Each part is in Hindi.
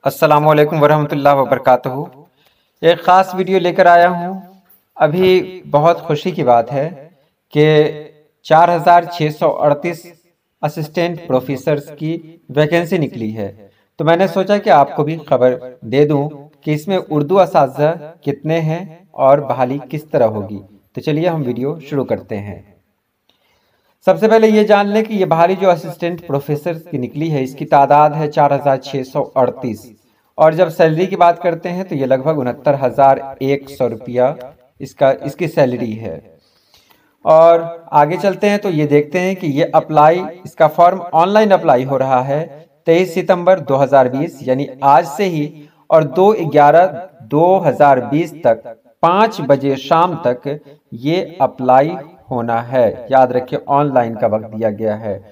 अस्सलामुअलैकुम वरहमतुल्लाहि वबरकातुहू। एक ख़ास वीडियो लेकर आया हूँ। अभी बहुत खुशी की बात है कि 4638 असिस्टेंट प्रोफेसर्स की वैकेंसी निकली है। तो मैंने सोचा कि आपको भी खबर दे दूं कि इसमें उर्दू असातिज़ा कितने हैं और बहाली किस तरह होगी। तो चलिए हम वीडियो शुरू करते हैं। सबसे पहले ये जान लें कि ये बहाली जो असिस्टेंट प्रोफेसर की निकली है, इसकी तादाद है 4638। और जब सैलरी की बात करते हैं तो ये लगभग 69,100 रुपया इसकी सैलरी है। और आगे चलते हैं तो ये देखते हैं कि ये इसका फॉर्म ऑनलाइन अप्लाई हो रहा है 23 सितंबर 2020 यानी आज से ही, और 2/11/2020 तक 5 बजे शाम तक ये अप्लाई होना है। याद रखिए, ऑनलाइन का वक्त दिया गया है।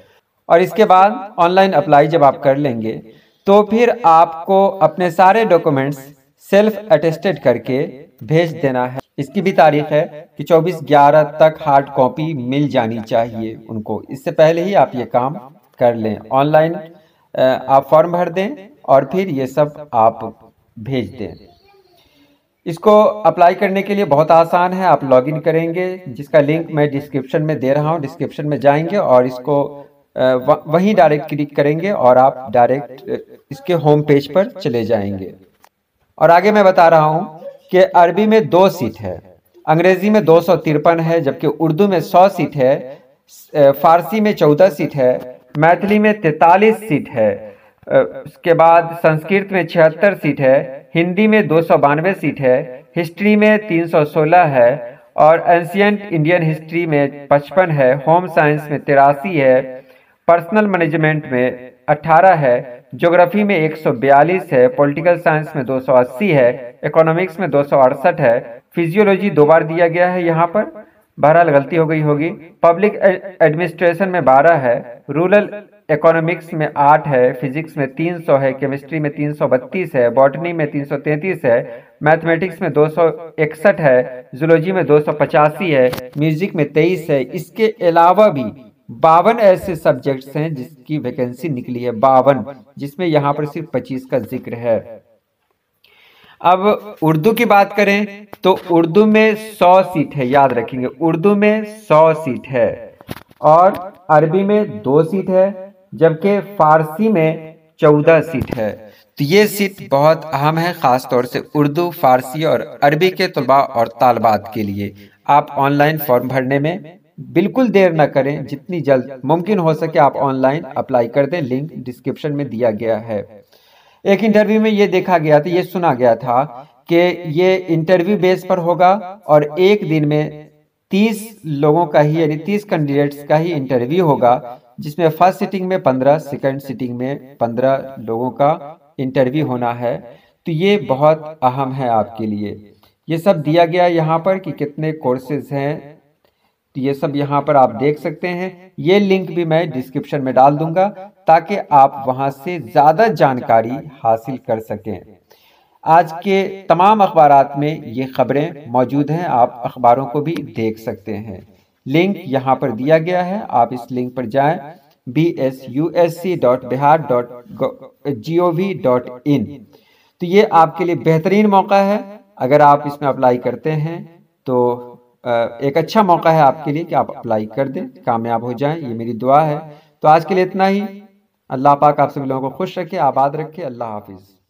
और इसके बाद ऑनलाइन अप्लाई जब आप कर लेंगे तो फिर आपको अपने सारे डॉक्यूमेंट्स सेल्फ अटेस्टेड करके भेज देना है। इसकी भी तारीख है कि 24/11 तक हार्ड कॉपी मिल जानी चाहिए उनको। इससे पहले ही आप ये काम कर लें। ऑनलाइन आप फॉर्म भर दें और फिर ये सब आप भेज दें। इसको अप्लाई करने के लिए बहुत आसान है। आप लॉगिन करेंगे, जिसका लिंक मैं डिस्क्रिप्शन में दे रहा हूँ। डिस्क्रिप्शन में जाएंगे और इसको वहीं डायरेक्ट क्लिक करेंगे और आप डायरेक्ट इसके होम पेज पर चले जाएंगे। और आगे मैं बता रहा हूँ कि अरबी में 2 सीट है, अंग्रेजी में 253 है, जबकि उर्दू में 100 सीट है, फारसी में 14 सीट है, मैथिली में 43 सीट है, उसके बाद संस्कृत में 76 सीट है, हिंदी में 292 सीट है, हिस्ट्री में 316 है, और एंशियंट इंडियन हिस्ट्री में 55 है, होम साइंस में 83 है, पर्सनल मैनेजमेंट में 18 है, ज्योग्राफी में 142 है, पॉलिटिकल साइंस में 280 है, इकोनॉमिक्स में 268 है, फिजियोलॉजी 2 बार दिया गया है यहाँ पर, बहरहाल गलती हो गई होगी, पब्लिक एडमिनिस्ट्रेशन में 12 है, रूरल इकोनॉमिक्स में 8 है, फिजिक्स में 300 है, केमिस्ट्री में 332 है, बॉटनी में 333 है, मैथमेटिक्स में 261 है, जूलॉजी में 285 है, म्यूजिक में 23 है। इसके अलावा भी 52 ऐसे सब्जेक्ट्स हैं जिसकी वैकेंसी निकली है, 52, जिसमें यहाँ पर सिर्फ 25 का जिक्र है। अब उर्दू की बात करें तो उर्दू में 100 सीट है, याद रखेंगे, उर्दू में 100 सीट है, और अरबी में 2 सीट है, जबकि फारसी में 14 सीट है। तो ये सीट बहुत अहम है, खास तौर से उर्दू, फारसी और अरबी के तलबा और तालबात के लिए। आप ऑनलाइन फॉर्म भरने में बिल्कुल देर न करें, जितनी जल्द मुमकिन हो सके आप ऑनलाइन अप्लाई कर दें। लिंक डिस्क्रिप्शन में दिया गया है। एक इंटरव्यू में ये देखा गया था, ये सुना गया था कि ये इंटरव्यू बेस पर होगा और एक दिन में 30 लोगों का ही, यानी 30 कैंडिडेट्स का ही इंटरव्यू होगा, जिसमें फर्स्ट सिटिंग में 15, सेकंड सिटिंग में 15 लोगों का इंटरव्यू होना है। तो ये बहुत अहम है आपके लिए। ये सब दिया गया यहाँ पर कि कितने कोर्सेज हैं, तो ये सब यहाँ पर आप देख सकते हैं। ये लिंक भी मैं डिस्क्रिप्शन में डाल दूंगा ताकि आप वहां से ज़्यादा जानकारी हासिल कर सकें। आज के तमाम अखबारात में ये खबरें मौजूद हैं, आप अखबारों को भी देख सकते हैं। लिंक यहाँ पर दिया गया है, आप इस लिंक पर जाएं, bsusc.bihar.gov.in। तो ये आपके लिए बेहतरीन मौका है। अगर आप इसमें अप्लाई करते हैं तो एक अच्छा मौका है आपके लिए कि आप अप्लाई कर दें, कामयाब हो जाएं, ये मेरी दुआ है। तो आज के लिए इतना ही। अल्लाह पाक आप सभी लोगों को खुश रखे, आबाद रखे। अल्लाह हाफिज़।